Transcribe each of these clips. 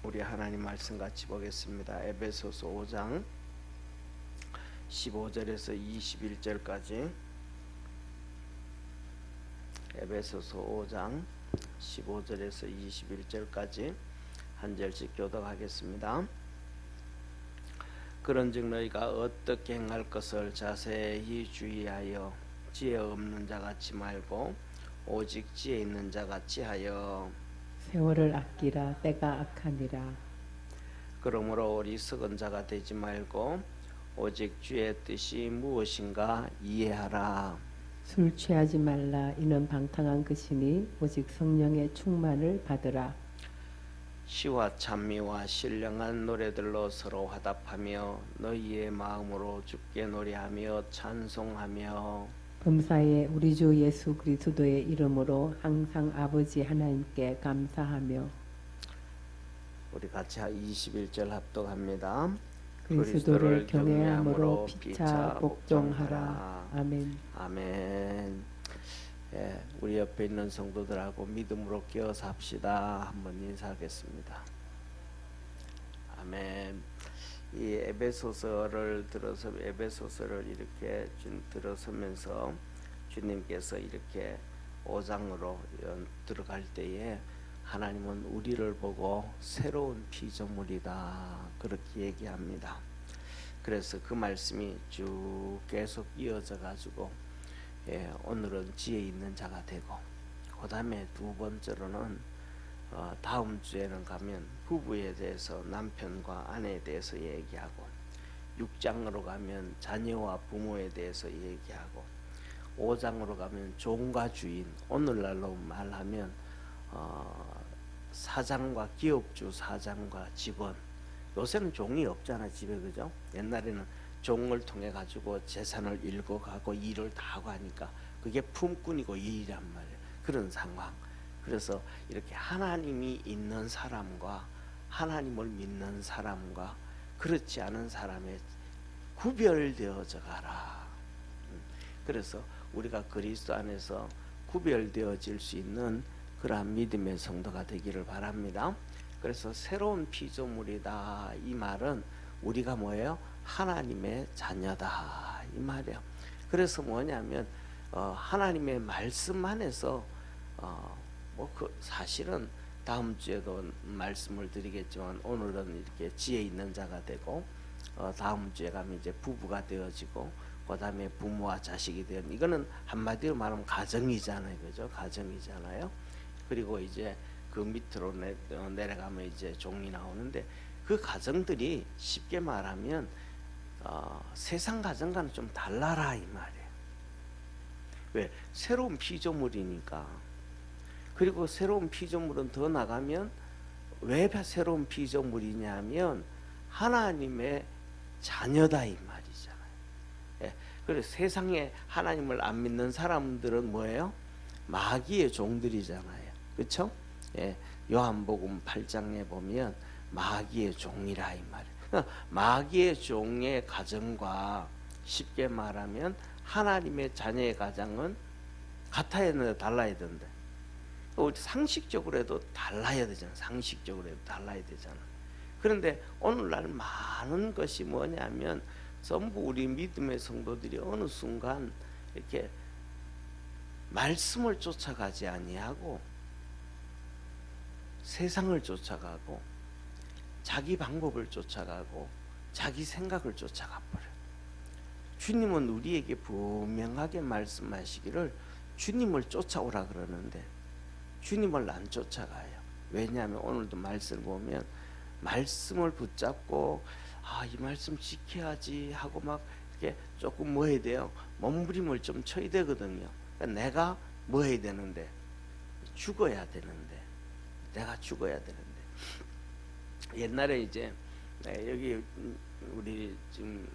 우리 하나님 말씀 같이 보겠습니다. 에베소서 5장 15절에서 21절까지. 에베소서 5장 15절에서 21절까지 한 절씩 교독하겠습니다. 그런즉 너희가 어떻게 행할 것을 자세히 주의하여 지혜 없는 자 같이 말고 오직 지혜 있는 자 같이 하여 세월을 아끼라. 때가 악하니라. 그러므로 어리석은 자가 되지 말고 오직 주의 뜻이 무엇인가 이해하라. 술 취하지 말라. 이는 방탕한 것이니 오직 성령의 충만을 받으라. 시와 찬미와 신령한 노래들로 서로 화답하며 너희의 마음으로 주께 노래하며 찬송하며 범사에 우리 주 예수 그리스도의 이름으로 항상 아버지 하나님께 감사하며 우리 같이 21절 합독합니다. 그리스도를 경외함으로 피차 복종하라. 아멘. 아멘. 예, 우리 옆에 있는 성도들하고 믿음으로 깨어서 합시다. 한번 인사하겠습니다. 아멘. 이 에베소서를 이렇게 들어서면서 주님께서 이렇게 5장으로 들어갈 때에 하나님은 우리를 보고 새로운 피조물이다 그렇게 얘기합니다. 그래서 그 말씀이 쭉 계속 이어져 가지고 오늘은 지혜 있는 자가 되고, 그 다음에 두 번째로는 다음 주에는 가면 부부에 대해서 남편과 아내에 대해서 얘기하고, 6장으로 가면 자녀와 부모에 대해서 얘기하고, 5장으로 가면 종과 주인, 오늘날로 말하면 사장과 기업주, 사장과 직원. 요새는 종이 없잖아 집에, 그죠? 옛날에는 종을 통해 가지고 재산을 읽어가고 일을 다 하고 하니까 그게 품꾼이고 일이란 말이에요. 그런 상황. 그래서 이렇게 하나님이 있는 사람과 하나님을 믿는 사람과 그렇지 않은 사람의 구별되어져 가라. 그래서 우리가 그리스도 안에서 구별되어질 수 있는 그러한 믿음의 성도가 되기를 바랍니다. 그래서 새로운 피조물이다 이 말은 우리가 뭐예요? 하나님의 자녀다 이 말이에요. 그래서 뭐냐면 하나님의 말씀 안에서 사실은 다음 주에도 말씀을 드리겠지만 오늘은 이렇게 지혜 있는 자가 되고, 다음 주에 가면 이제 부부가 되어지고, 그 다음에 부모와 자식이 되는, 이거는 한마디로 말하면 가정이잖아요, 그죠? 가정이잖아요. 그리고 이제 그 밑으로 내려가면 이제 종이 나오는데, 그 가정들이 쉽게 말하면 세상 가정과는 좀 달라라 이 말이에요. 왜? 새로운 피조물이니까. 그리고 새로운 피조물은 더 나가면 왜 새로운 피조물이냐면 하나님의 자녀다 이 말이잖아요. 예. 그래서 세상에 하나님을 안 믿는 사람들은 뭐예요? 마귀의 종들이잖아요. 그렇죠? 예. 요한복음 8장에 보면 마귀의 종이라 이 말이에요. 그러니까 마귀의 종의 가정과 쉽게 말하면 하나님의 자녀의 가정은 같아야 되는데 달라야 되는데, 상식적으로 해도 달라야 되잖아. 상식적으로 해도 달라야 되잖아. 그런데 오늘날 많은 것이 뭐냐면 전부 우리 믿음의 성도들이 어느 순간 이렇게 말씀을 쫓아가지 아니하고 세상을 쫓아가고 자기 방법을 쫓아가고 자기 생각을 쫓아가 버려. 주님은 우리에게 분명하게 말씀하시기를 주님을 쫓아오라 그러는데 주님을 안 쫓아가요. 왜냐하면 오늘도 말씀을 보면 말씀을 붙잡고 이 말씀 지켜야지 하고 막 이렇게 조금 뭐 해야 돼요? 몸부림을 좀 쳐야 되거든요. 그러니까 내가 뭐 해야 되는데? 죽어야 되는데. 내가 죽어야 되는데. 옛날에 이제 여기 우리 지금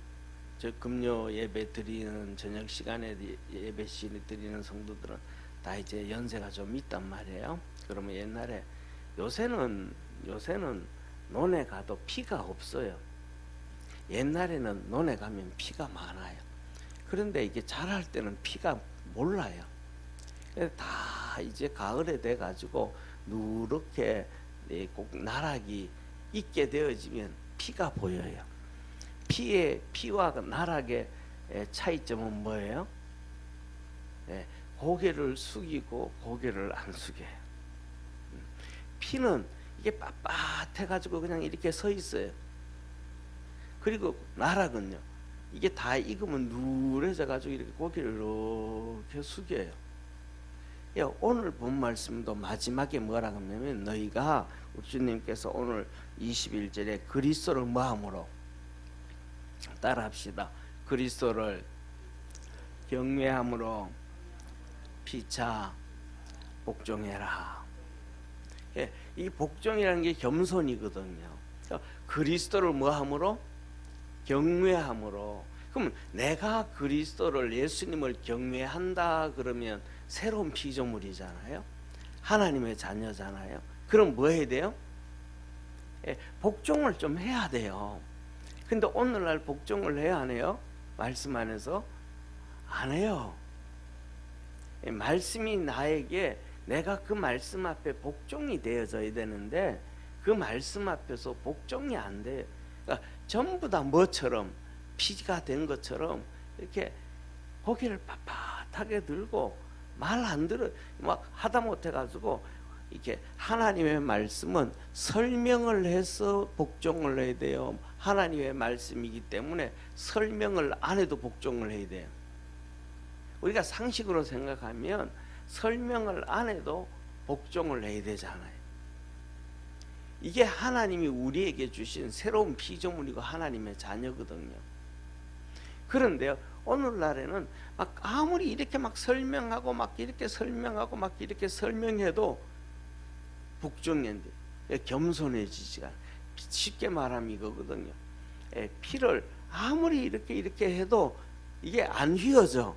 저 금요 예배 드리는 저녁 시간에 예배 시간에 드리는 성도들은 다 이제 연세가 좀 있단 말이에요. 그러면 옛날에 요새는 논에 가도 피가 없어요. 옛날에는 논에 가면 피가 많아요. 그런데 이게 자랄 때는 피가 몰라요. 다 이제 가을에 돼 가지고 누렇게 꼭 나락이 있게 되어지면 피가 보여요. 피와 나락의 차이점은 뭐예요? 고개를 숙이고 고개를 안 숙여요. 피는 이게 빳빳해 가지고 그냥 이렇게 서 있어요. 그리고 나락은요, 이게 다 익으면 누래져 가지고 이렇게 고개를 이렇게 숙여요. 오늘 본 말씀도 마지막에 뭐라 하냐면, 너희가 우리 주님께서 오늘 21절에 그리스도를 뭐함으로, 따라합시다. 그리스도를 경외함으로 피차 복종해라. 이 복종이라는 게 겸손이거든요. 그리스도를 뭐함으로? 경외함으로. 그럼 내가 그리스도를, 예수님을 경외한다 그러면 새로운 피조물이잖아요. 하나님의 자녀잖아요. 그럼 뭐 해야 돼요? 복종을 좀 해야 돼요. 근데 오늘날 복종을 해야 안 해요? 말씀 안에서 안 해요. 말씀이 나에게, 내가 그 말씀 앞에 복종이 되어져야 되는데 그 말씀 앞에서 복종이 안 돼요. 그러니까 전부 다 뭐처럼, 피가 된 것처럼 이렇게 고개를 빳빳하게 들고 말 안 들어, 막 하다못해 가지고, 이렇게 하나님의 말씀은 설명을 해서 복종을 해야 돼요. 하나님의 말씀이기 때문에 설명을 안 해도 복종을 해야 돼요. 우리가 상식으로 생각하면 설명을 안 해도 복종을 해야 되잖아요. 이게 하나님이 우리에게 주신 새로운 피조물이고 하나님의 자녀거든요. 그런데요, 오늘날에는 막 아무리 이렇게 막 설명하고 막 이렇게 설명하고 막 이렇게 설명해도 복종이 안 돼. 겸손해지지가, 쉽게 말하면 이거거든요. 피를 아무리 이렇게 해도 이게 안 휘어져.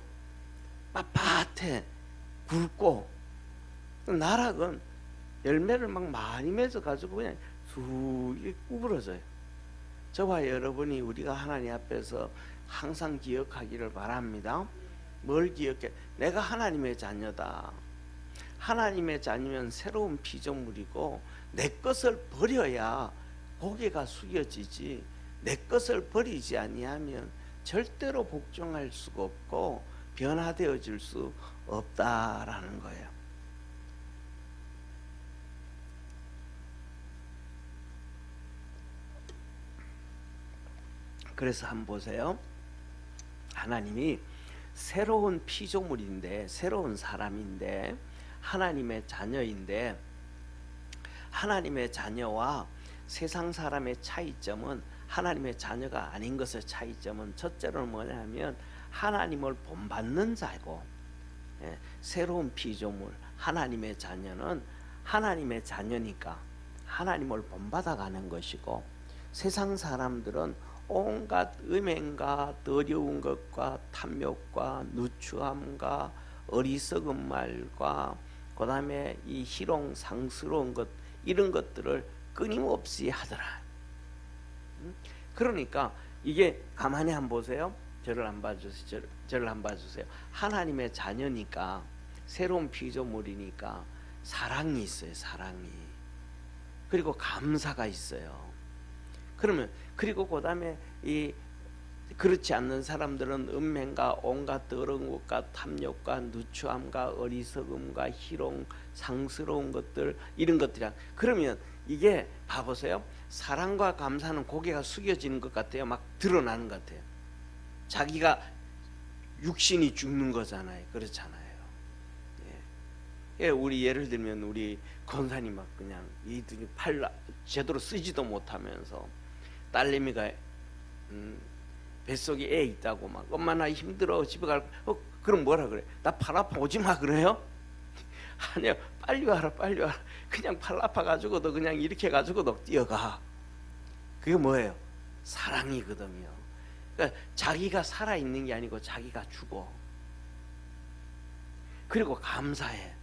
빳빳해, 굵고. 나락은 열매를 막 많이 맺어 가지고 그냥 쑥 구부러져요. 저와 여러분이, 우리가 하나님 앞에서 항상 기억하기를 바랍니다. 뭘 기억해? 내가 하나님의 자녀다. 하나님의 자녀면 새로운 피조물이고, 내 것을 버려야 고개가 숙여지지, 내 것을 버리지 아니하면 절대로 복종할 수가 없고 변화되어질 수 없다라는 거예요. 그래서 한번 보세요. 하나님이 새로운 피조물인데, 새로운 사람인데, 하나님의 자녀인데, 하나님의 자녀와 세상 사람의 차이점은, 하나님의 자녀가 아닌 것의 차이점은 첫째로는 뭐냐면 하나님을 본받는 자고, 새로운 피조물 하나님의 자녀는 하나님의 자녀니까 하나님을 본받아가는 것이고, 세상 사람들은 온갖 음행과 더러운 것과 탐욕과 누추함과 어리석은 말과 그 다음에 이 희롱상스러운 것, 이런 것들을 끊임없이 하더라. 그러니까 이게 가만히 한번 보세요. 저를 한번 봐주세요. 저를 한번 봐주세요. 하나님의 자녀니까, 새로운 피조물이니까 사랑이 있어요. 사랑이. 그리고 감사가 있어요. 그러면, 그리고 그 다음에 이 그렇지 않는 사람들은 음행과 온갖 더러운 것과 탐욕과 누추함과 어리석음과 희롱, 상스러운 것들, 이런 것들이야. 그러면 이게 봐보세요. 사랑과 감사는 고개가 숙여지는 것 같아요. 막 드러나는 것 같아요. 자기가 육신이 죽는 거잖아요. 그렇잖아요. 우리 예를 들면 우리 권사님 막 그냥 이들이 팔 제대로 쓰지도 못하면서 딸내미가 뱃속에 애 있다고 막, 엄마 나 힘들어 집에 갈, 그럼 뭐라 그래? 나 팔 아파 오지 마 그래요? 아니요, 빨리 와라 빨리 와라. 그냥 팔 아파가지고도 그냥 이렇게 해가지고도 뛰어가. 그게 뭐예요? 사랑이거든요. 그러니까 자기가 살아있는 게 아니고 자기가 죽어. 그리고 감사해.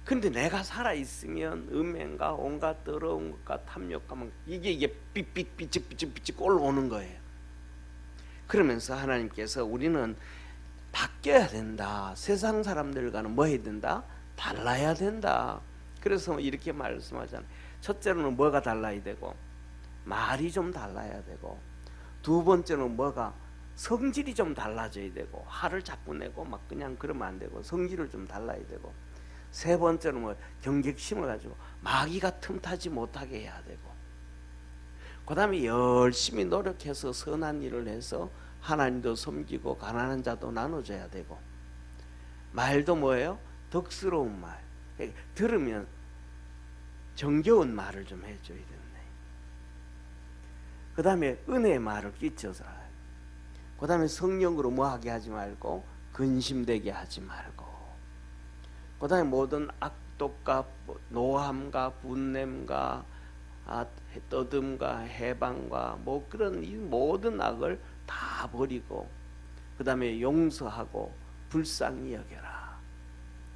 근데 내가 살아있으면 음행과 온갖 더러운 것과 탐욕과 이게 삐찍 올라오는 거예요. 그러면서 하나님께서 우리는 바뀌어야 된다. 세상 사람들과는 뭐 해야 된다? 달라야 된다. 그래서 이렇게 말씀하잖아요. 첫째로는 뭐가 달라야 되고, 말이 좀 달라야 되고, 두 번째는 뭐가 성질이 좀 달라져야 되고, 화를 자꾸 내고 막 그냥 그러면 안 되고 성질을 좀 달라야 되고, 세 번째는 뭐 경객심을 가지고 마귀가 틈타지 못하게 해야 되고, 그 다음에 열심히 노력해서 선한 일을 해서 하나님도 섬기고 가난한 자도 나눠줘야 되고, 말도 뭐예요? 덕스러운 말, 들으면 정겨운 말을 좀 해줘야 되네. 그 다음에 은혜의 말을 끼쳐서, 그 다음에 성령으로 뭐하게 하지 말고 근심되게 하지 말고, 그 다음에 모든 악독과 노함과 분냄과 떠듬과 해방과 뭐 그런 이 모든 악을 다 버리고, 그 다음에 용서하고 불쌍히 여겨라.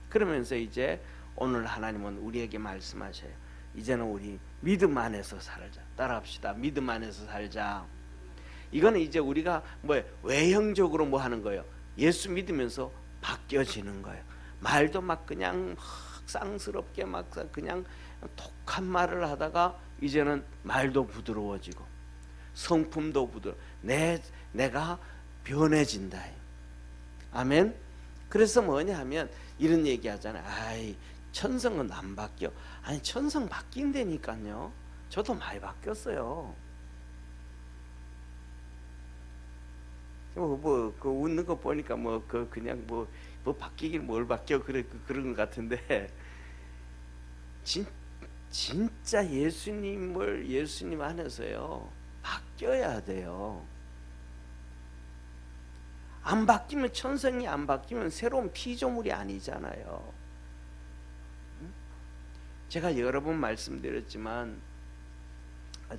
그러면서 이제 오늘 하나님은 우리에게 말씀하셔요. 이제는 우리 믿음 안에서 살자. 따라합시다. 믿음 안에서 살자. 이거는 이제 우리가 뭐 외형적으로 뭐 하는 거예요? 예수 믿으면서 바뀌어지는 거예요. 말도 막 그냥 쌍스럽게 막 그냥 독한 말을 하다가 이제는 말도 부드러워지고 성품도 부드러워. 내가 변해진다. 아멘. 그래서 뭐냐 하면 이런 얘기 하잖아요. 아이, 천성은 안 바뀌어. 아니, 천성 바뀐다니까요. 저도 많이 바뀌었어요. 그 웃는 거 보니까 그냥 바뀌긴 뭘 바뀌어 그런 것 같은데, 진짜 예수님 안에서요 바뀌어야 돼요. 안 바뀌면, 천성이 안 바뀌면 새로운 피조물이 아니잖아요. 제가 여러 번 말씀드렸지만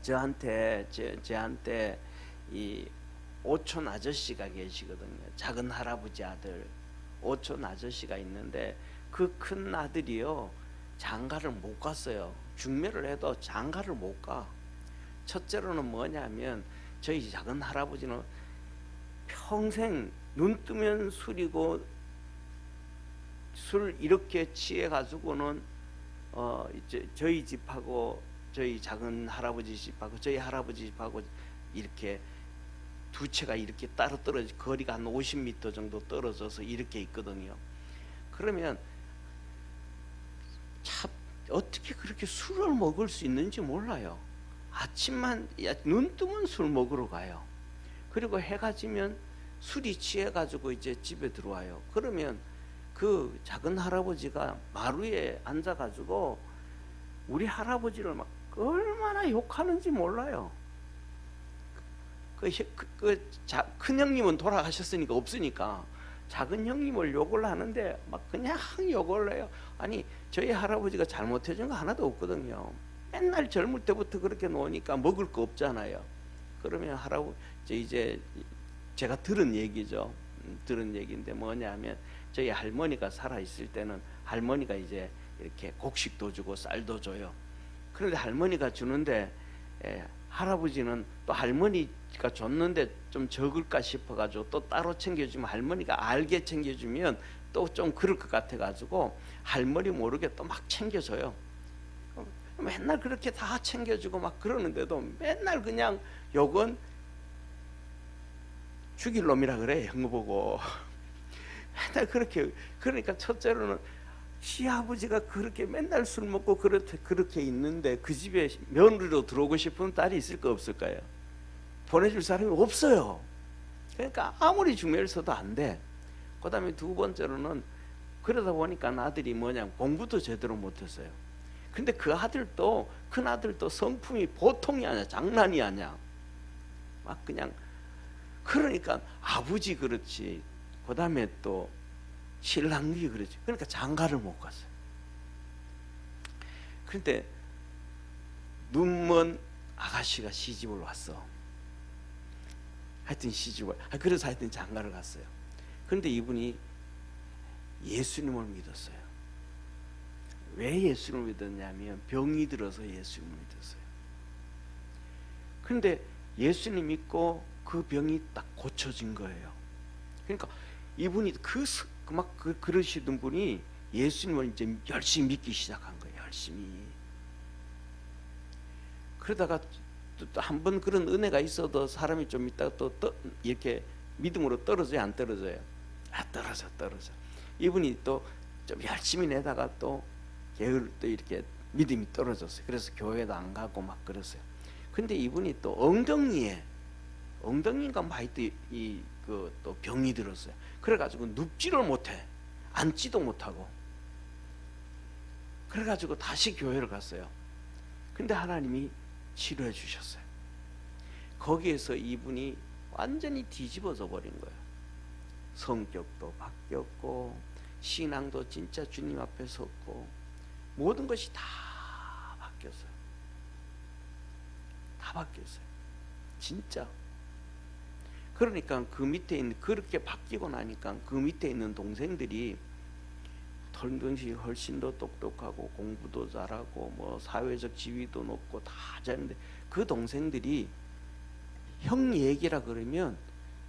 저한테 이 오촌 아저씨가 계시거든요. 작은 할아버지 아들 오촌 아저씨가 있는데, 그 큰 아들이요 장가를 못 갔어요. 중매를 해도 장가를 못 가. 첫째로는 뭐냐면 저희 작은 할아버지는 평생 눈 뜨면 술이고, 술 이렇게 취해 가지고는 이제 저희 집하고 저희 작은 할아버지 집하고 저희 할아버지 집하고 이렇게 두 채가 이렇게 따로 떨어져, 거리가 한 50m 정도 떨어져서 이렇게 있거든요. 그러면 참 어떻게 그렇게 술을 먹을 수 있는지 몰라요. 아침만 눈 뜨면 술 먹으러 가요. 그리고 해가 지면 술이 취해가지고 이제 집에 들어와요. 그러면 그 작은 할아버지가 마루에 앉아가지고 우리 할아버지를 막 얼마나 욕하는지 몰라요. 큰 형님은 돌아가셨으니까 없으니까 작은 형님을 욕을 하는데 막 그냥 욕을 해요. 아니, 저희 할아버지가 잘못해준 거 하나도 없거든요. 맨날 젊을 때부터 그렇게 노니까 먹을 거 없잖아요. 그러면 할아버지, 이제 제가 들은 얘기죠. 들은 얘기인데 뭐냐면, 저희 할머니가 살아 있을 때는 할머니가 이제 이렇게 곡식도 주고 쌀도 줘요. 그런데 할머니가 주는데 할아버지는 또 할머니가 줬는데 좀 적을까 싶어가지고 또 따로 챙겨주면, 할머니가 알게 챙겨주면 또 좀 그럴 것 같아가지고 할머니 모르게 또 막 챙겨줘요. 맨날 그렇게 다 챙겨주고 막 그러는데도 맨날 그냥 욕은 죽일 놈이라 그래, 형 보고. 맨날 그렇게. 그러니까 첫째로는 시아버지가 그렇게 맨날 술 먹고 그렇게 있는데 그 집에 며느리로 들어오고 싶은 딸이 있을까 없을까요? 보내줄 사람이 없어요. 그러니까 아무리 중매를 써도 안 돼. 그 다음에 두 번째로는, 그러다 보니까 아들이 공부도 제대로 못했어요. 근데 그 아들도, 큰 아들도 성품이 보통이 아니야. 장난이 아니야. 막 그냥. 그러니까 아버지 그렇지, 그 다음에 또 신랑이 그렇지. 그러니까 장가를 못 갔어요. 그런데 눈먼 아가씨가 시집을 왔어. 하여튼 시집을, 그래서 하여튼 장가를 갔어요. 그런데 이분이 예수님을 믿었어요. 왜 예수님을 믿었냐면 병이 들어서 예수님을 믿었어요. 그런데 예수님 믿고 그 병이 딱 고쳐진 거예요. 그러니까 이분이 그러시던 분이 예수님을 이제 열심히 믿기 시작한 거예요. 열심히. 그러다가 또 한 번 그런 은혜가 있어도 사람이 좀 있다가 또 이렇게 믿음으로 떨어져요, 안 떨어져요? 떨어져. 이분이 또 좀 열심히 내다가 또 게으르 또 이렇게 믿음이 떨어졌어요. 그래서 교회도 안 가고 막 그랬어요. 근데 이분이 또 엉덩이인가 뭐 하여튼 또 병이 들었어요. 그래가지고 눕지를 못해, 앉지도 못하고. 그래가지고 다시 교회를 갔어요. 근데 하나님이 치료해 주셨어요. 거기에서 이분이 완전히 뒤집어져 버린 거예요. 성격도 바뀌었고, 신앙도 진짜 주님 앞에 섰고, 모든 것이 다 바뀌었어요. 다 바뀌었어요. 진짜. 그러니까 그 밑에 있는, 그렇게 바뀌고 나니까 그 밑에 있는 동생들이 털든지 훨씬 더 똑똑하고 공부도 잘하고 뭐 사회적 지위도 높고 다 잘하는데, 그 동생들이 형 얘기라 그러면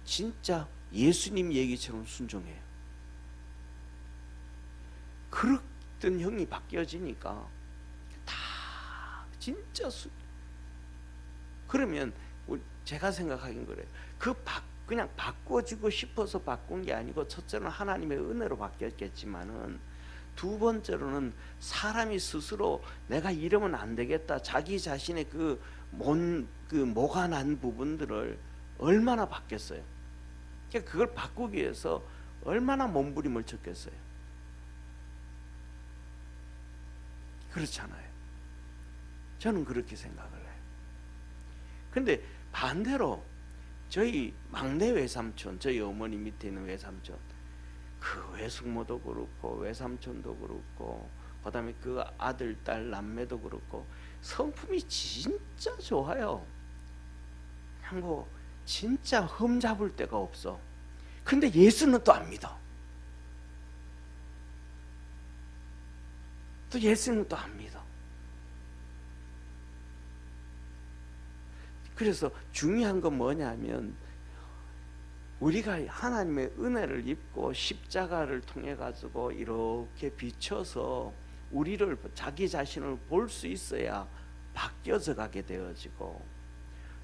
진짜 예수님 얘기처럼 순종해요. 그랬던 형이 바뀌어지니까 다 진짜 그러면 제가 생각하긴 그래요. 그냥 바꿔주고 싶어서 바꾼 게 아니고, 첫째는 하나님의 은혜로 바뀌었겠지만은, 두 번째로는 사람이 스스로 내가 이러면 안 되겠다, 자기 자신의 모가 난 부분들을 얼마나 바뀌었어요. 그러니까 그걸 바꾸기 위해서 얼마나 몸부림을 쳤겠어요. 그렇잖아요. 저는 그렇게 생각을 해요. 근데 반대로 저희 막내 외삼촌, 저희 어머니 밑에 있는 외삼촌, 그 외숙모도 그렇고 외삼촌도 그렇고 그 다음에 그 아들, 딸, 남매도 그렇고 성품이 진짜 좋아요. 그냥 뭐 진짜 흠잡을 데가 없어. 근데 예수는 또 안 믿어. 또 예수는 또 안 믿어. 그래서 중요한 건 뭐냐면, 우리가 하나님의 은혜를 입고 십자가를 통해 가지고 이렇게 비춰서 우리를, 자기 자신을 볼 수 있어야 바뀌어져 가게 되어지고,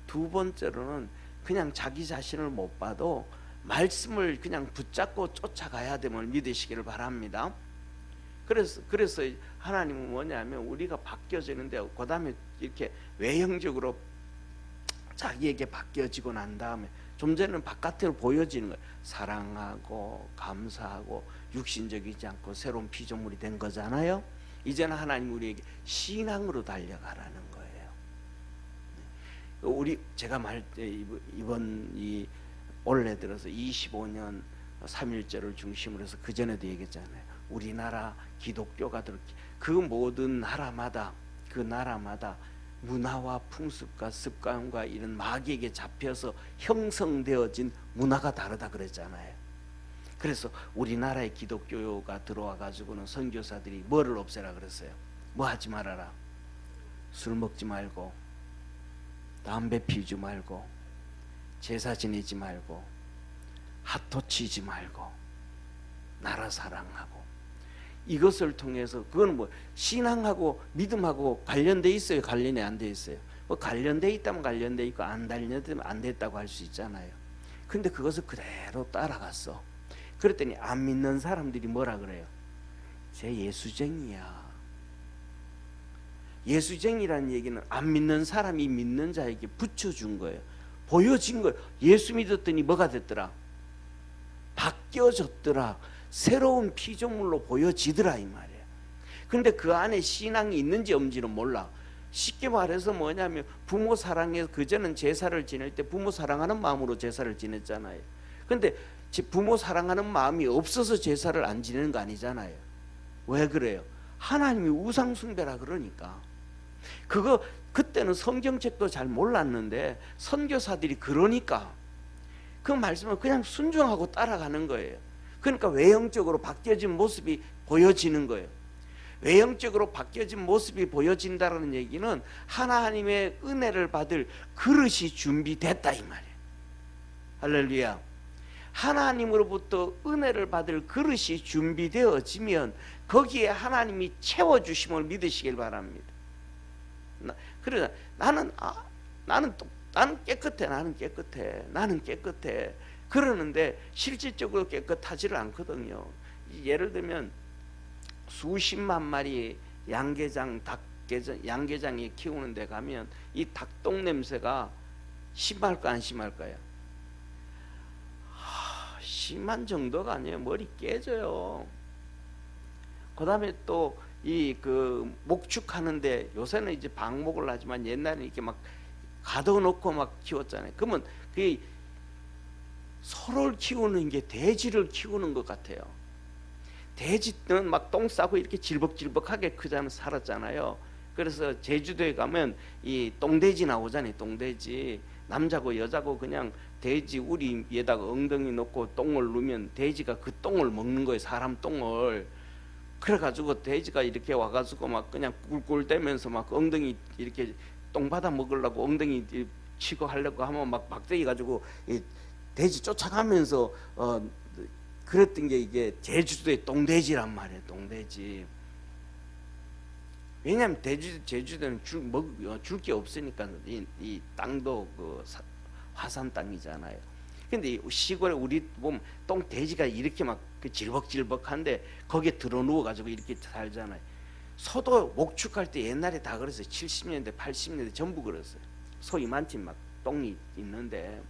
두 번째로는 그냥 자기 자신을 못 봐도 말씀을 그냥 붙잡고 쫓아가야 됨을 믿으시기를 바랍니다. 그래서 하나님은 뭐냐면, 우리가 바뀌어지는데, 그 다음에 이렇게 외형적으로 자기에게 바뀌어지고 난 다음에, 좀 전에는 바깥으로 보여지는 거예요. 사랑하고 감사하고 육신적이지 않고 새로운 피조물이 된 거잖아요. 이제는 하나님 우리에게 신앙으로 달려가라는 거예요. 제가 이번 올해 들어서 25년 3.1절을 중심으로 해서 그 전에도 얘기했잖아요. 우리나라 기독교가 그 모든 나라마다 그 나라마다 문화와 풍습과 습관과 이런 마귀에게 잡혀서 형성되어진 문화가 다르다 그랬잖아요. 그래서 우리나라에 기독교가 들어와 가지고는 선교사들이 뭐를 없애라 그랬어요? 뭐 하지 말아라? 술 먹지 말고, 담배 피우지 말고, 제사 지내지 말고, 핫토 치지 말고, 나라 사랑하고. 이것을 통해서, 그건 뭐 신앙하고 믿음하고 관련돼 있어요? 관련이 안 돼 있어요? 뭐 관련돼 있다면 관련돼 있고 안 관련되면 안 됐다고 할 수 있잖아요. 근데 그것을 그대로 따라갔어. 그랬더니 안 믿는 사람들이 뭐라 그래요? 쟤 예수쟁이야. 예수쟁이라는 얘기는 안 믿는 사람이 믿는 자에게 붙여준 거예요. 보여진 거예요. 예수 믿었더니 뭐가 됐더라? 바뀌어졌더라. 새로운 피조물로 보여지더라 이 말이에요. 근데 그 안에 신앙이 있는지 없는지는 몰라. 쉽게 말해서 뭐냐면, 부모 사랑해서, 그전은 제사를 지낼 때 부모 사랑하는 마음으로 제사를 지냈잖아요. 근데 부모 사랑하는 마음이 없어서 제사를 안 지내는 거 아니잖아요. 왜 그래요? 하나님이 우상 숭배라 그러니까. 그때는 성경책도 잘 몰랐는데 선교사들이 그러니까 그 말씀을 그냥 순종하고 따라가는 거예요. 그러니까 외형적으로 바뀌어진 모습이 보여지는 거예요. 외형적으로 바뀌어진 모습이 보여진다는 얘기는 하나님의 은혜를 받을 그릇이 준비됐다 이 말이에요. 할렐루야. 하나님으로부터 은혜를 받을 그릇이 준비되어지면 거기에 하나님이 채워주심을 믿으시길 바랍니다. 그러나 나는 깨끗해, 나는 깨끗해 그러는데 실질적으로 깨끗하지를 않거든요. 예를 들면 수십만 마리 양계장이 키우는 데 가면 이 닭똥 냄새가 심할까 안 심할까요? 심한 정도가 아니에요. 머리 깨져요. 그 다음에 또 이 그 목축하는데 요새는 이제 방목을 하지만 옛날에는 이렇게 막 가둬놓고 막 키웠잖아요. 그러면 그 소를 키우는 게 돼지를 키우는 것 같아요. 돼지는 막 똥 싸고 이렇게 질벅질벅하게 크잖아요. 살았잖아요. 그래서 제주도에 가면 이 똥돼지 나오잖아요. 똥돼지 남자고 여자고 그냥 돼지 우리 위에다가 엉덩이 놓고 똥을 누면 돼지가 그 똥을 먹는 거예요. 사람 똥을. 그래가지고 돼지가 이렇게 와가지고 막 그냥 꿀꿀대면서 막 엉덩이 이렇게 똥 받아 먹으려고 엉덩이 치고 하려고 하면 막 막대기 가지고 이 돼지 쫓아가면서 그랬던 게 이게 제주도의 똥돼지란 말이에요. 똥돼지. 왜냐하면 제주도는 줄 게 없으니까 이 땅도 그 화산 땅이잖아요. 근데 시골에 우리 보면 똥돼지가 이렇게 막 질벅질벅한데 거기에 들어 누워 가지고 이렇게 살잖아요. 소도 목축할 때 옛날에 다 그랬어요. 70년대 80년대 전부 그랬어요. 소 이만큼 막 똥이 있는데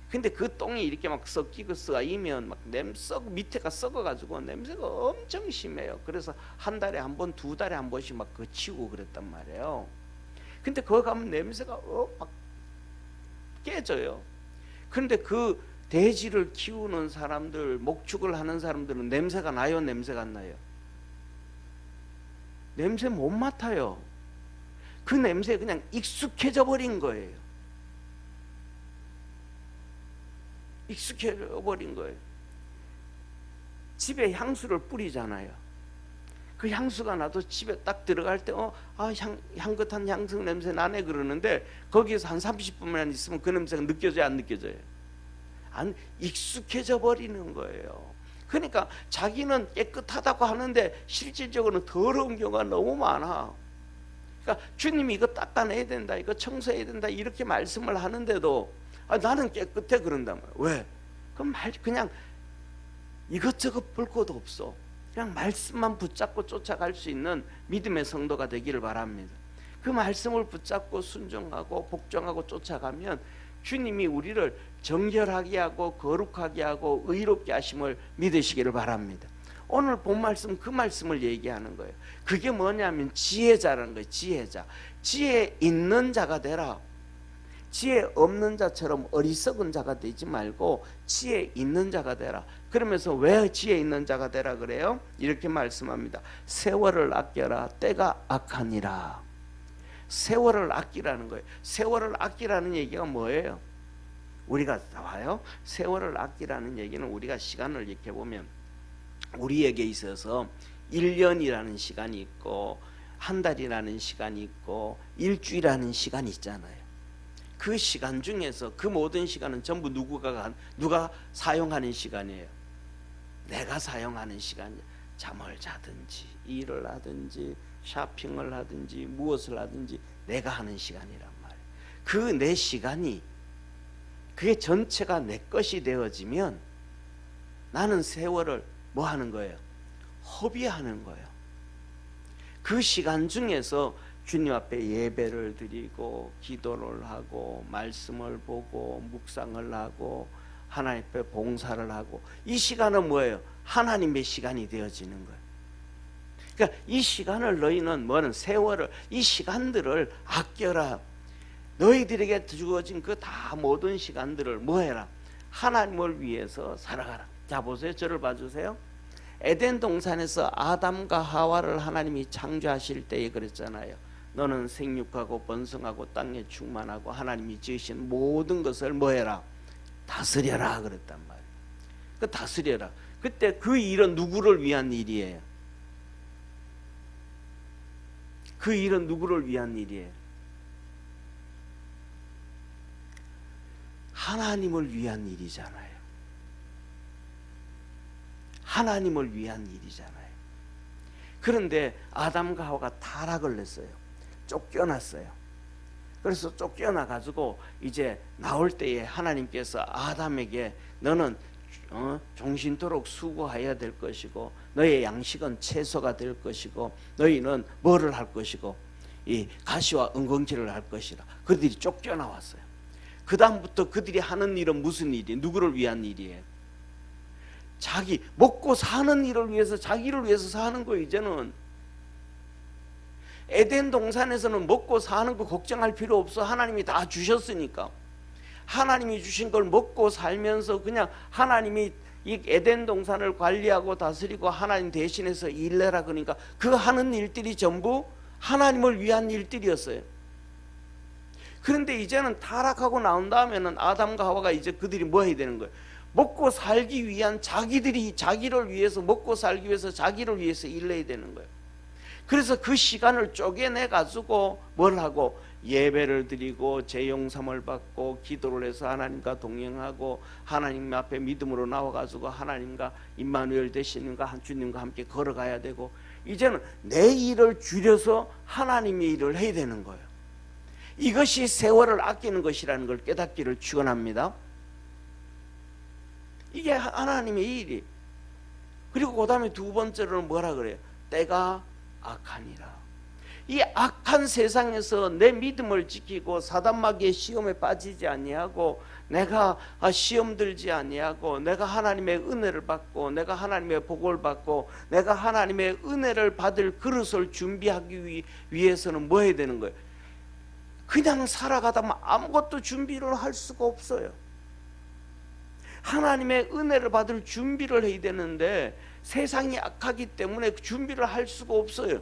근데 그 똥이 이렇게 막 섞이고 쌓이면 막 밑에가 썩어가지고 냄새가 엄청 심해요. 그래서 한 달에 한 번, 두 달에 한 번씩 막 거치고 그랬단 말이에요. 근데 거기 가면 냄새가 막 깨져요. 근데 그 돼지를 키우는 사람들, 목축을 하는 사람들은 냄새가 나요, 냄새가 안 나요? 냄새 못 맡아요. 그 냄새에 그냥 익숙해져 버린 거예요. 익숙해져 버린 거예요. 집에 향수를 뿌리잖아요. 그 향수가 나도 집에 딱 들어갈 때 향긋한 향수 냄새 나네 그러는데 거기에서 한 30분만 있으면 그 냄새가 느껴져요, 안 느껴져요? 안 익숙해져 버리는 거예요. 그러니까 자기는 깨끗하다고 하는데 실질적으로는 더러운 경우가 너무 많아. 그러니까 주님이 이거 닦아내야 된다, 이거 청소해야 된다 이렇게 말씀을 하는데도 나는 깨끗해 그런단 말이야. 왜? 그냥 이것저것 볼 것도 없어. 그냥 말씀만 붙잡고 쫓아갈 수 있는 믿음의 성도가 되기를 바랍니다. 그 말씀을 붙잡고 순종하고 복종하고 쫓아가면 주님이 우리를 정결하게 하고 거룩하게 하고 의롭게 하심을 믿으시기를 바랍니다. 오늘 본 말씀 그 말씀을 얘기하는 거예요. 그게 뭐냐면 지혜자라는 거예요. 지혜자. 지혜 있는 자가 되라. 지혜 없는 자처럼 어리석은 자가 되지 말고 지혜 있는 자가 되라. 그러면서 왜 지혜 있는 자가 되라 그래요? 이렇게 말씀합니다. 세월을 아껴라. 때가 악하니라. 세월을 아끼라는 거예요. 세월을 아끼라는 얘기가 뭐예요? 우리가 봐요. 세월을 아끼라는 얘기는 우리가 시간을 이렇게 보면 우리에게 있어서 1년이라는 시간이 있고 한 달이라는 시간이 있고 일주일이라는 시간이 있잖아요. 그 시간 중에서 그 모든 시간은 전부 누가 사용하는 시간이에요? 내가 사용하는 시간이에요. 잠을 자든지 일을 하든지 쇼핑을 하든지 무엇을 하든지 내가 하는 시간이란 말이에요. 그 내 시간이 그게 전체가 내 것이 되어지면 나는 세월을 뭐 하는 거예요? 허비하는 거예요. 그 시간 중에서 주님 앞에 예배를 드리고 기도를 하고 말씀을 보고 묵상을 하고 하나님 앞에 봉사를 하고 이 시간은 뭐예요? 하나님의 시간이 되어지는 거예요. 그러니까 이 시간을 너희는 뭐는 세월을 이 시간들을 아껴라. 너희들에게 주어진 그 다 모든 시간들을 뭐 해라? 하나님을 위해서 살아가라. 자 보세요. 저를 봐주세요. 에덴 동산에서 아담과 하와를 하나님이 창조하실 때에 그랬잖아요. 너는 생육하고 번성하고 땅에 충만하고 하나님이 지으신 모든 것을 뭐 해라? 다스려라 그랬단 말이에요. 그 다스려라. 그때 그 일은 누구를 위한 일이에요? 그 일은 누구를 위한 일이에요? 하나님을 위한 일이잖아요. 하나님을 위한 일이잖아요. 그런데 아담과 하와가 타락을 했어요. 쫓겨났어요. 그래서 쫓겨나 가지고 이제 나올 때에 하나님께서 아담에게 너는 종신토록 수고해야 될 것이고 너의 양식은 채소가 될 것이고 너희는 뭐를 할 것이고 이 가시와 은광질을 할 것이라. 그들이 쫓겨나왔어요. 그 다음부터 그들이 하는 일은 무슨 일이에요? 누구를 위한 일이에요? 자기 먹고 사는 일을 위해서, 자기를 위해서 사는 거예요. 이제는 에덴 동산에서는 먹고 사는 거 걱정할 필요 없어. 하나님이 다 주셨으니까. 하나님이 주신 걸 먹고 살면서 그냥 하나님이 이 에덴 동산을 관리하고 다스리고 하나님 대신해서 일내라 그러니까 그 하는 일들이 전부 하나님을 위한 일들이었어요. 그런데 이제는 타락하고 나온 다음에는 아담과 하와가 이제 그들이 뭐 해야 되는 거예요? 먹고 살기 위한 자기들이 자기를 위해서 먹고 살기 위해서 자기를 위해서 일내야 되는 거예요. 그래서 그 시간을 쪼개내 가지고 뭘 하고 예배를 드리고 제용삼을 받고 기도를 해서 하나님과 동행하고 하나님 앞에 믿음으로 나와 가지고 하나님과 임마누엘 되시는가 주님과 함께 걸어가야 되고 이제는 내 일을 줄여서 하나님의 일을 해야 되는 거예요. 이것이 세월을 아끼는 것이라는 걸 깨닫기를 축원합니다. 이게 하나님의 일이. 그리고 그 다음에 두 번째로는 뭐라 그래요? 때가 악하니라. 이 악한 세상에서 내 믿음을 지키고 사단마귀의 시험에 빠지지 아니하고 내가 시험 들지 아니하고 내가 하나님의 은혜를 받고 내가 하나님의 복을 받고 내가 하나님의 은혜를 받을 그릇을 준비하기 위해서는 뭐 해야 되는 거예요? 그냥 살아가다면 아무것도 준비를 할 수가 없어요. 하나님의 은혜를 받을 준비를 해야 되는데 세상이 악하기 때문에 준비를 할 수가 없어요.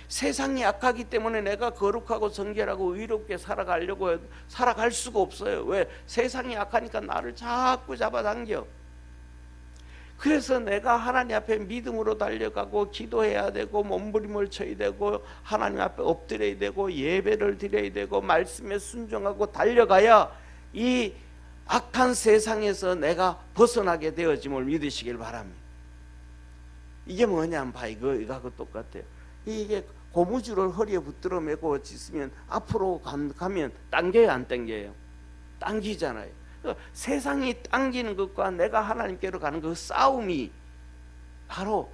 세상이 악하기 때문에 내가 거룩하고 정결하고 의롭게 살아가려고 살아갈 수가 없어요. 왜? 세상이 악하니까 나를 자꾸 잡아당겨. 그래서 내가 하나님 앞에 믿음으로 달려가고 기도해야 되고 몸부림을 쳐야 되고 하나님 앞에 엎드려야 되고 예배를 드려야 되고 말씀에 순종하고 달려가야 이 악한 세상에서 내가 벗어나게 되어짐을 믿으시길 바랍니다. 이게 뭐냐면 봐, 이거하고 똑같아요. 이게 고무줄을 허리에 붙들어 매고 있으면 앞으로 가면 당겨요, 안 당겨요? 당기잖아요. 세상이 당기는 것과 내가 하나님께로 가는 그 싸움이 바로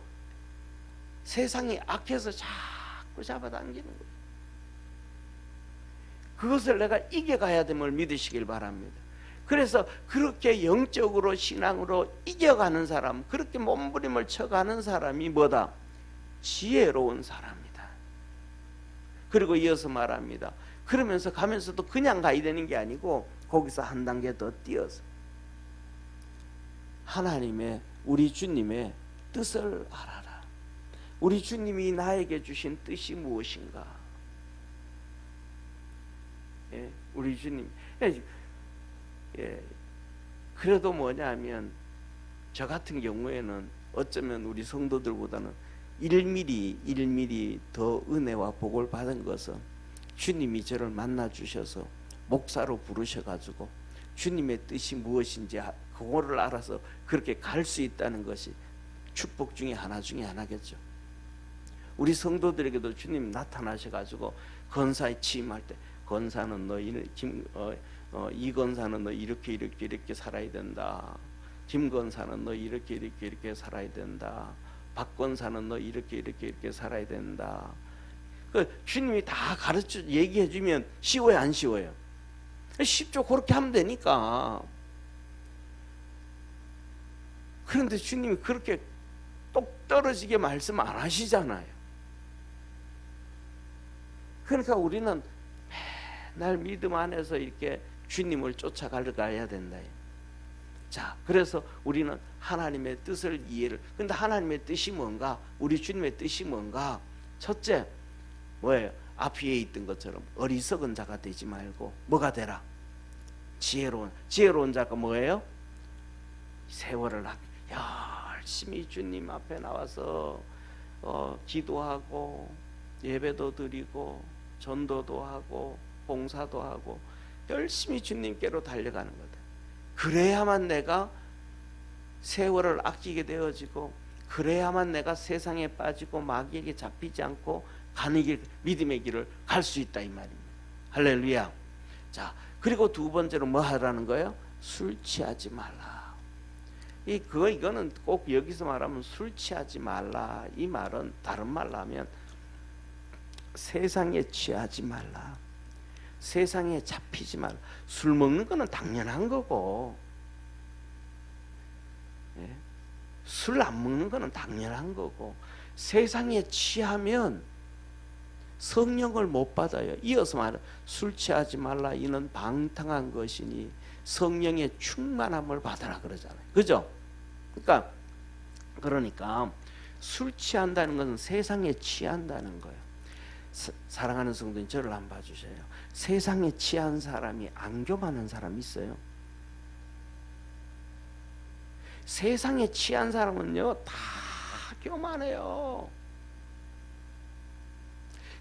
세상이 악해서 자꾸 잡아당기는 거예요. 그것을 내가 이겨가야 됨을 믿으시길 바랍니다. 그래서 그렇게 영적으로 신앙으로 이겨가는 사람, 그렇게 몸부림을 쳐가는 사람이 뭐다? 지혜로운 사람이다. 그리고 이어서 말합니다. 그러면서 가면서도 그냥 가야 되는 게 아니고 거기서 한 단계 더 뛰어서 하나님의, 우리 주님의 뜻을 알아라. 우리 주님이 나에게 주신 뜻이 무엇인가? 예, 우리 주님. 예, 그래도 뭐냐면 저 같은 경우에는 어쩌면 우리 성도들보다는 1mm 더 은혜와 복을 받은 것은 주님이 저를 만나 주셔서 목사로 부르셔가지고 주님의 뜻이 무엇인지 그거를 알아서 그렇게 갈 수 있다는 것이 축복 중에 하나겠죠. 우리 성도들에게도 주님 나타나셔가지고 건사에 취임할 때 건사는 너 이 건사는 너 이렇게 살아야 된다. 김 건사는 너 이렇게 살아야 된다. 박 건사는 너 이렇게 살아야 된다. 그 주님이 다 가르쳐 얘기해 주면 쉬워요, 안 쉬워요? 쉽죠. 그렇게 하면 되니까. 그런데 주님이 그렇게 똑 떨어지게 말씀 안 하시잖아요. 그러니까 우리는 맨날 믿음 안에서 이렇게 주님을 쫓아가야 된다. 자, 그래서 우리는 하나님의 뜻을 이해를. 근데 하나님의 뜻이 뭔가? 우리 주님의 뜻이 뭔가? 첫째, 뭐예요? 앞에 있던 것처럼 어리석은 자가 되지 말고 뭐가 되라? 지혜로운 자가 뭐예요? 세월을 열심히 주님 앞에 나와서 기도하고 예배도 드리고 전도도 하고 봉사도 하고 열심히 주님께로 달려가는 거다. 그래야만 내가 세월을 아끼게 되어지고 그래야만 내가 세상에 빠지고 마귀에게 잡히지 않고 가는 길, 믿음의 길을 갈 수 있다 이 말입니다. 할렐루야. 자, 그리고 두 번째로 뭐 하라는 거예요? 술 취하지 말라. 이거는 꼭 여기서 말하면 술 취하지 말라. 이 말은 다른 말로 하면 세상에 취하지 말라. 세상에 잡히지 말라. 술 먹는 거는 당연한 거고, 예? 술 안 먹는 거는 당연한 거고, 세상에 취하면 성령을 못 받아요. 이어서 말해 술 취하지 말라. 이는 방탕한 것이니 성령의 충만함을 받아라 그러잖아요. 그죠? 그러니까 술 취한다는 것은 세상에 취한다는 거예요. 사랑하는 성도님, 저를 한번 봐주세요. 세상에 취한 사람이 안 교만한 사람 있어요? 세상에 취한 사람은요 다 교만해요.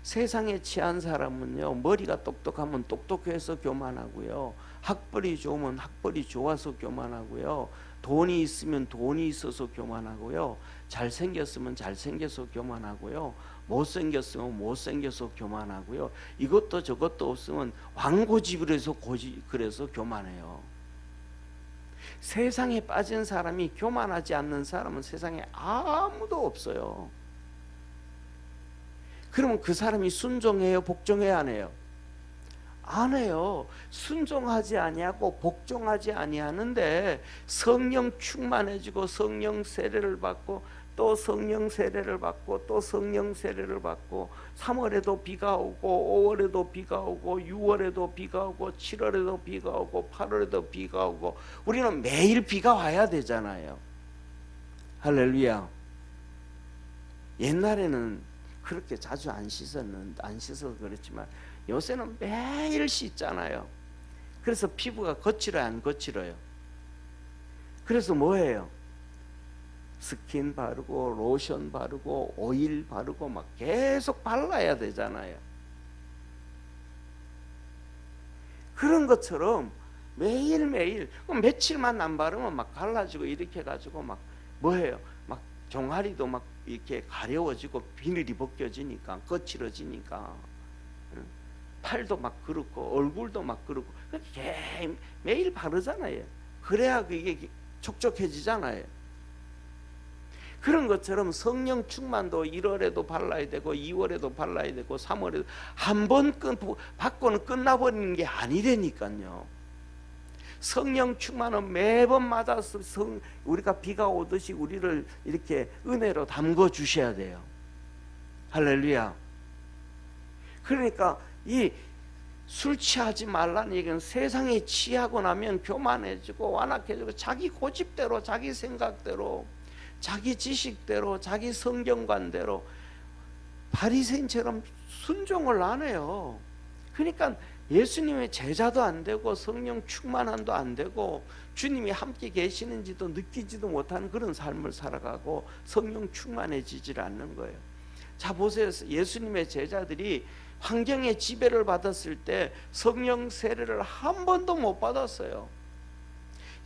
세상에 취한 사람은요 머리가 똑똑하면 똑똑해서 교만하고요, 학벌이 좋으면 학벌이 좋아서 교만하고요, 돈이 있으면 돈이 있어서 교만하고요, 잘생겼으면 잘생겨서 교만하고요, 못생겼으면 못생겨서 교만하고요, 이것도 저것도 없으면 왕고집을 그래서 교만해요. 세상에 빠진 사람이 교만하지 않는 사람은 세상에 아무도 없어요. 그러면 그 사람이 순종해요? 복종해야 안 해요? 안 해요. 순종하지 아니하고 복종하지 아니하는데 성령 충만해지고 성령 세례를 받고 또 성령 세례를 받고 또 성령 세례를 받고 3월에도 비가 오고 5월에도 비가 오고 6월에도 비가 오고 7월에도 비가 오고 8월에도 비가 오고 우리는 매일 비가 와야 되잖아요. 할렐루야. 옛날에는 그렇게 자주 안 씻어서 그렇지만 요새는 매일 씻잖아요. 그래서 피부가 거칠어요, 안 거칠어요? 그래서 뭐예요? 스킨 바르고 로션 바르고 오일 바르고 막 계속 발라야 되잖아요. 그런 것처럼 매일매일 며칠만 안 바르면 막 갈라지고 이렇게 해가지고 막 뭐예요? 막 종아리도 막 이렇게 가려워지고 비늘이 벗겨지니까 거칠어지니까 팔도 막 그렇고 얼굴도 막 그렇고 매일 바르잖아요. 그래야 그게 촉촉해지잖아요. 그런 것처럼 성령 충만도 1월에도 발라야 되고 2월에도 발라야 되고 3월에도 한 번 받고는 끝나버리는 게 아니라니까요. 성령 충만은 매번마다 우리가 비가 오듯이 우리를 이렇게 은혜로 담궈 주셔야 돼요. 할렐루야. 그러니까 이 술 취하지 말라는 얘기는 세상에 취하고 나면 교만해지고 완악해지고 자기 고집대로 자기 생각대로 자기 지식대로 자기 성경관대로 바리새인처럼 순종을 안 해요. 그러니까 예수님의 제자도 안 되고 성령 충만함도 안 되고 주님이 함께 계시는지도 느끼지도 못하는 그런 삶을 살아가고 성령 충만해지질 않는 거예요. 자 보세요. 예수님의 제자들이 환경의 지배를 받았을 때 성령 세례를 한 번도 못 받았어요.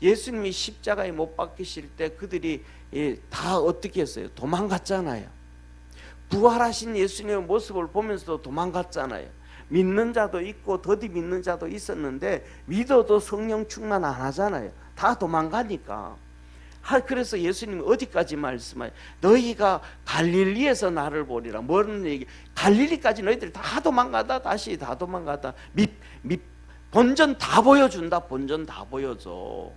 예수님이 십자가에 못 박히실 때 그들이 다 어떻게 했어요? 도망갔잖아요. 부활하신 예수님의 모습을 보면서도 도망갔잖아요. 믿는 자도 있고 더디 믿는 자도 있었는데 믿어도 성령 충만 안 하잖아요. 다 도망가니까. 그래서 예수님이 어디까지 말씀하요? 너희가 갈릴리에서 나를 보리라. 뭐는 얘기? 갈릴리까지 너희들 다 도망가다 다시 다 도망가다 본전 다 보여준다. 본전 다 보여줘.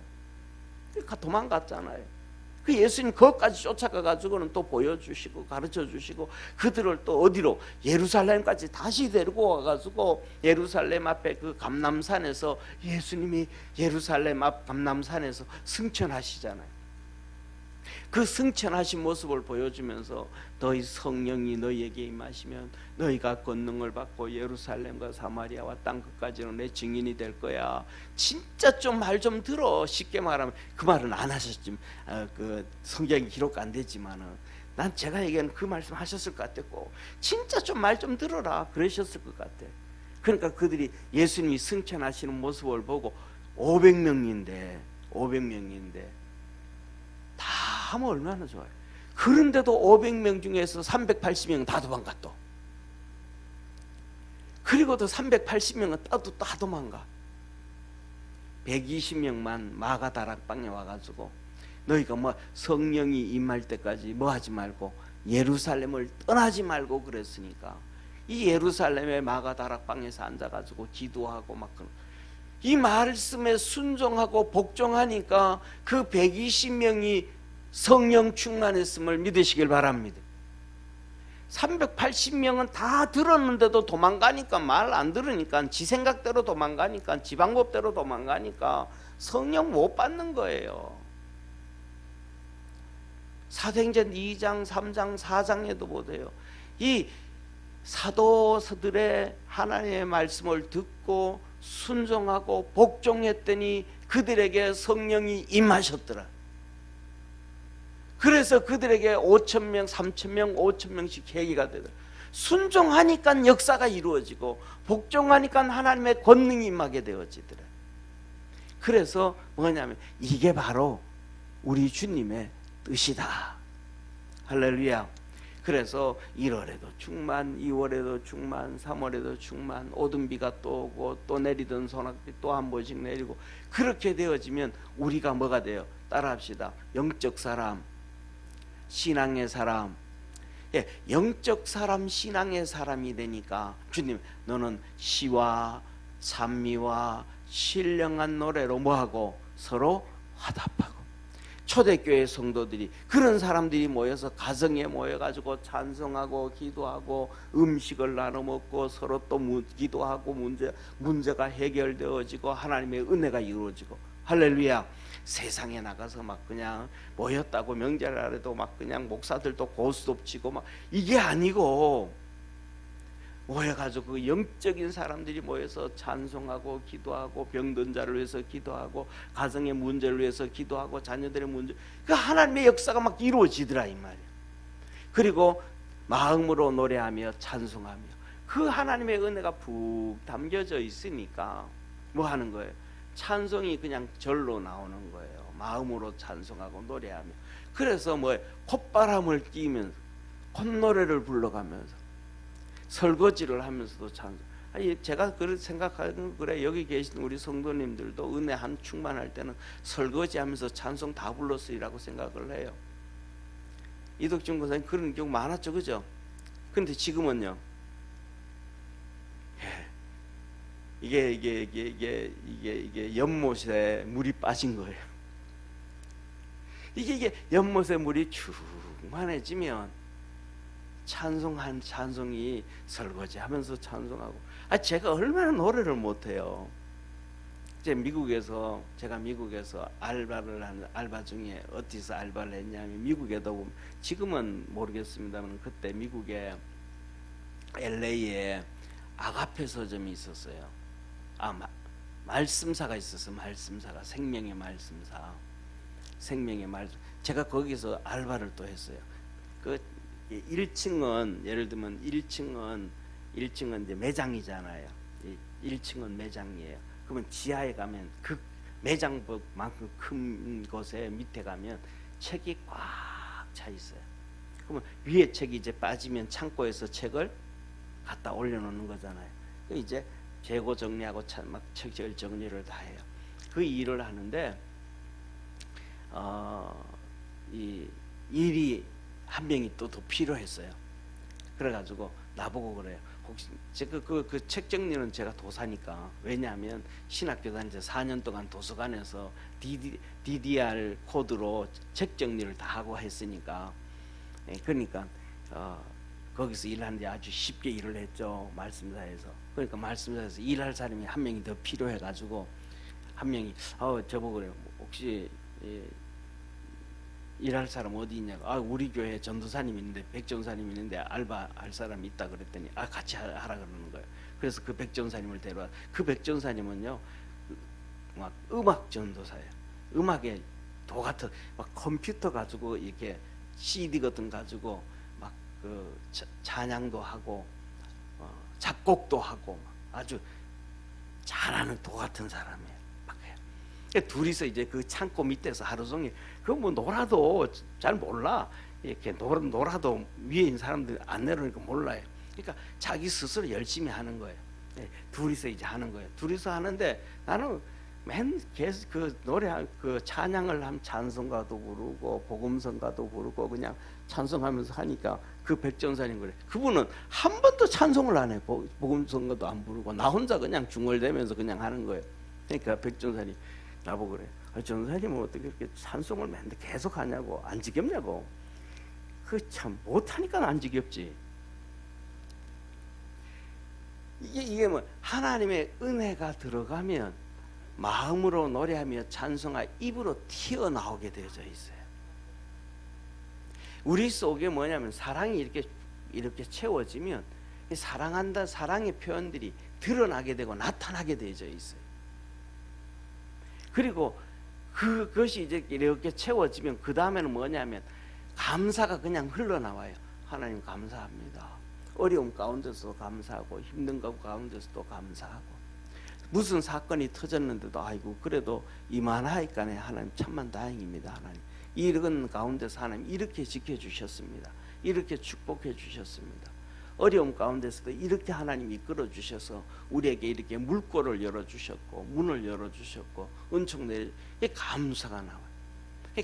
그러니까 도망갔잖아요. 그 예수님 그것까지 쫓아가 가지고는 또 보여주시고 가르쳐주시고 그들을 또 어디로? 예루살렘까지 다시 데리고 와가지고 예루살렘 앞에 그 감람산에서 예수님이 예루살렘 앞 감람산에서 승천하시잖아요. 그 승천하신 모습을 보여주면서 너희 성령이 너희에게 임하시면 너희가 권능을 받고 예루살렘과 사마리아와 땅 끝까지는 내 증인이 될 거야. 진짜 좀 말 좀 들어. 쉽게 말하면 그 말은 안 하셨지. 그 성경이 기록 안 되지만은 난 제가 얘기하는 그 말씀 하셨을 것 같았고 진짜 좀 말 좀 들어라 그러셨을 것 같아. 그러니까 그들이 예수님이 승천하시는 모습을 보고 500명인데 다 하면 얼마나 좋아요. 그런데도 500명 중에서 380명은 다 도망가 또. 그리고도 380명은 또 도망가. 120명만 마가 다락방에 와가지고 너희가 뭐 성령이 임할 때까지 뭐 하지 말고 예루살렘을 떠나지 말고 그랬으니까 이 예루살렘의 마가 다락방에서 앉아가지고 기도하고 막 이 말씀에 순종하고 복종하니까 그 120명이 성령 충만했음을 믿으시길 바랍니다. 380명은 다 들었는데도 도망가니까, 말 안 들으니까, 지 생각대로 도망가니까, 지 방법대로 도망가니까 성령 못 받는 거예요. 사도행전 2장, 3장, 4장에도 보세요. 이 사도들의 하나님의 말씀을 듣고 순종하고 복종했더니 그들에게 성령이 임하셨더라. 그래서 그들에게 5,000명, 3,000명, 5,000명씩 회개가 되더라. 순종하니까 역사가 이루어지고 복종하니까 하나님의 권능이 임하게 되어지더라. 그래서 뭐냐면 이게 바로 우리 주님의 뜻이다. 할렐루야. 그래서 1월에도 충만, 2월에도 충만, 3월에도 충만, 오던 비가 또 오고 또 내리던 소낙비 또 한 번씩 내리고, 그렇게 되어지면 우리가 뭐가 돼요? 따라합시다. 영적 사람, 신앙의 사람. 예, 영적 사람, 신앙의 사람이 되니까 주님, 너는 시와 찬미와 신령한 노래로 뭐하고 서로 화답하고. 초대교회 성도들이, 그런 사람들이 모여서 가정에 모여가지고 찬송하고 기도하고 음식을 나눠 먹고 서로 또 기도하고 문제가 해결되어지고 하나님의 은혜가 이루어지고. 할렐루야. 세상에 나가서 막 그냥 모였다고 명절날에도 막 그냥 목사들도 고스톱 치고 막, 이게 아니고 모여가지고 그 영적인 사람들이 모여서 찬송하고 기도하고, 병든 자를 위해서 기도하고, 가정의 문제를 위해서 기도하고, 자녀들의 문제, 그 하나님의 역사가 막 이루어지더라 이 말이야. 그리고 마음으로 노래하며 찬송하며 그 하나님의 은혜가 푹 담겨져 있으니까 뭐 하는 거예요? 찬송이 그냥 절로 나오는 거예요. 마음으로 찬송하고 노래하며. 그래서 뭐 콧바람을 뀌면서 콧노래를 불러가면서 설거지를 하면서도 찬송. 아니, 제가 그렇게 생각하는, 그래, 여기 계신 우리 성도님들도 은혜 한 충만할 때는 설거지하면서 찬송 다 불렀으리라고 생각을 해요. 이덕준 권사님 그런 경우 많았죠, 그죠? 근데 지금은요, 이게 연못에 물이 빠진 거예요. 이게 연못에 물이 충만해지면 찬송한 찬송이 설거지하면서 찬송하고. 제가 얼마나 노래를 못해요. 제가 미국에서 알바를 하는, 알바 중에 어디서 알바를 했냐면, 미국에도 지금은 모르겠습니다만 그때 미국에 LA에 아가페 서점이 있었어요. 말씀사가 있었어요. 말씀사가, 생명의 말씀사, 생명의 말씀. 제가 거기서 알바를 또 했어요. 그 1층은, 예를 들면 1층은 이제 매장이잖아요. 1층은 매장이에요. 그러면 지하에 가면 그 매장만큼 큰 곳에 밑에 가면 책이 꽉 차 있어요. 그러면 위에 책이 이제 빠지면 창고에서 책을 갖다 올려놓는 거잖아요. 이제 재고 정리하고 막 책을 정리를 다 해요. 그 일을 하는데 이 일이 한 명이 또 더 필요했어요. 그래가지고 나보고 그래요. 혹시 그 책 정리는 제가 도사니까, 왜냐하면 신학교 다닐 때 4년 동안 도서관에서 DDR 코드로 책 정리를 다 하고 했으니까, 그러니까 거기서 일하는데 아주 쉽게 일을 했죠, 말씀사에서. 그러니까 말씀사에서 일할 사람이 한 명이 더 필요해가지고 한 명이 저보고 그래요. 혹시 일할 사람 어디 있냐고. 우리 교회 전도사님 있는데, 백전사님 있는데 알바할 사람이 있다 그랬더니 같이 하라 그러는 거예요. 그래서 그 백전사님을 데려와. 그 백전사님은요 막 음악 전도사예요. 음악에 도 같은 막 컴퓨터 가지고 이렇게 CD 같은 가지고 막 그 찬양도 하고 작곡도 하고 아주 잘하는 도 같은 사람이에요. 둘이서 이제 그 창고 밑에서 하루 종일, 그 뭐 놀아도 잘 몰라. 이렇게 놀아도 위에 있는 사람들이 안 내려오니까 몰라요. 그러니까 자기 스스로 열심히 하는 거예요. 둘이서 이제 하는 거예요. 둘이서 하는데 나는 계속 그 노래 그 찬양을 하면 찬송가도 부르고 복음성가도 부르고 그냥 찬송하면서 하니까 그 백전사님 그래. 그분은 한 번도 찬송을 안 해. 복음성가도 안 부르고 나 혼자 그냥 중얼대면서 그냥 하는 거예요. 그러니까 백전사님 나보고 그래. 전사님은 어떻게 이렇게 찬송을 맨날 계속 하냐고, 안 지겹냐고. 그 참 못하니까 안 지겹지. 이게 뭐 하나님의 은혜가 들어가면 마음으로 노래하며 찬송하 입으로 튀어나오게 되어져 있어요. 우리 속에 뭐냐면 사랑이 이렇게 채워지면 사랑한다 사랑의 표현들이 드러나게 되고 나타나게 되어져 있어요. 그리고 그것이 이제 이렇게 채워지면 그 다음에는 뭐냐면 감사가 그냥 흘러나와요. 하나님 감사합니다. 어려움 가운데서도 감사하고 힘든 것 가운데서도 감사하고 무슨 사건이 터졌는데도 아이고 그래도 이만하니까 하나님 참만 다행입니다. 하나님 이런 가운데서 하나님 이렇게 지켜주셨습니다. 이렇게 축복해 주셨습니다. 어려움 가운데서도 이렇게 하나님 이끌어 주셔서 우리에게 이렇게 물꼬를 열어주셨고 문을 열어주셨고 은총 내리 감사가 나와요.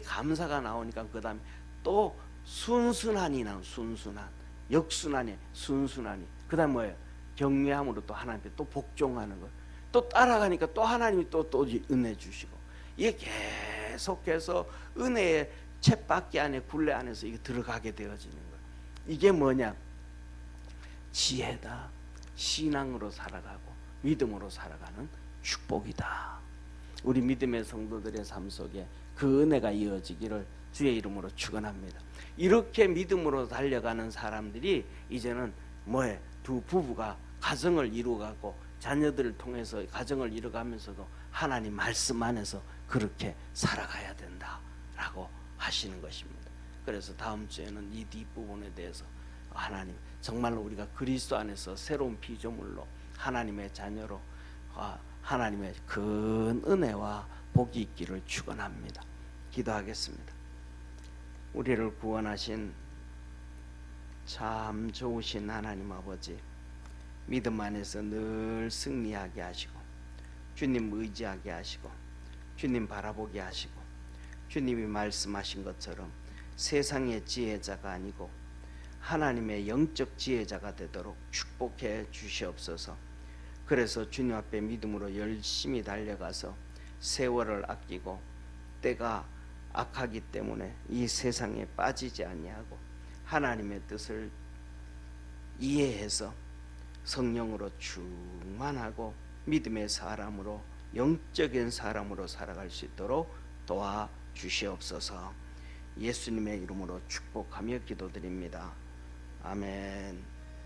감사가 나오니까 그 다음에 또 순순한이 나온 순순한 역순환이 순순하니 그 다음 뭐예요? 경외함으로 또 하나님께 또 복종하는 거. 또 따라가니까 또 하나님이 또 은혜 주시고 이게 계속해서 은혜의 쳇바퀴 안에 굴레 안에서 이게 들어가게 되어지는 거예요. 이게 뭐냐? 지혜다. 신앙으로 살아가고 믿음으로 살아가는 축복이다. 우리 믿음의 성도들의 삶 속에 그 은혜가 이어지기를 주의 이름으로 축원합니다. 이렇게 믿음으로 달려가는 사람들이 이제는 뭐해? 두 부부가 가정을 이루어가고 자녀들을 통해서 가정을 이루어가면서도 하나님 말씀 안에서 그렇게 살아가야 된다라고 하시는 것입니다. 그래서 다음 주에는 이 뒷부분에 대해서 하나님 정말로 우리가 그리스도 안에서 새로운 피조물로 하나님의 자녀로 하나님의 큰 은혜와 복이 있기를 축원합니다. 기도하겠습니다. 우리를 구원하신 참 좋으신 하나님 아버지, 믿음 안에서 늘 승리하게 하시고 주님 의지하게 하시고 주님 바라보게 하시고 주님이 말씀하신 것처럼 세상의 지혜자가 아니고 하나님의 영적 지혜자가 되도록 축복해 주시옵소서. 그래서 주님 앞에 믿음으로 열심히 달려가서 세월을 아끼고 때가 악하기 때문에 이 세상에 빠지지 아니하고 하나님의 뜻을 이해해서 성령으로 충만하고 믿음의 사람으로 영적인 사람으로 살아갈 수 있도록 도와주시옵소서. 예수님의 이름으로 축복하며 기도드립니다. 아멘.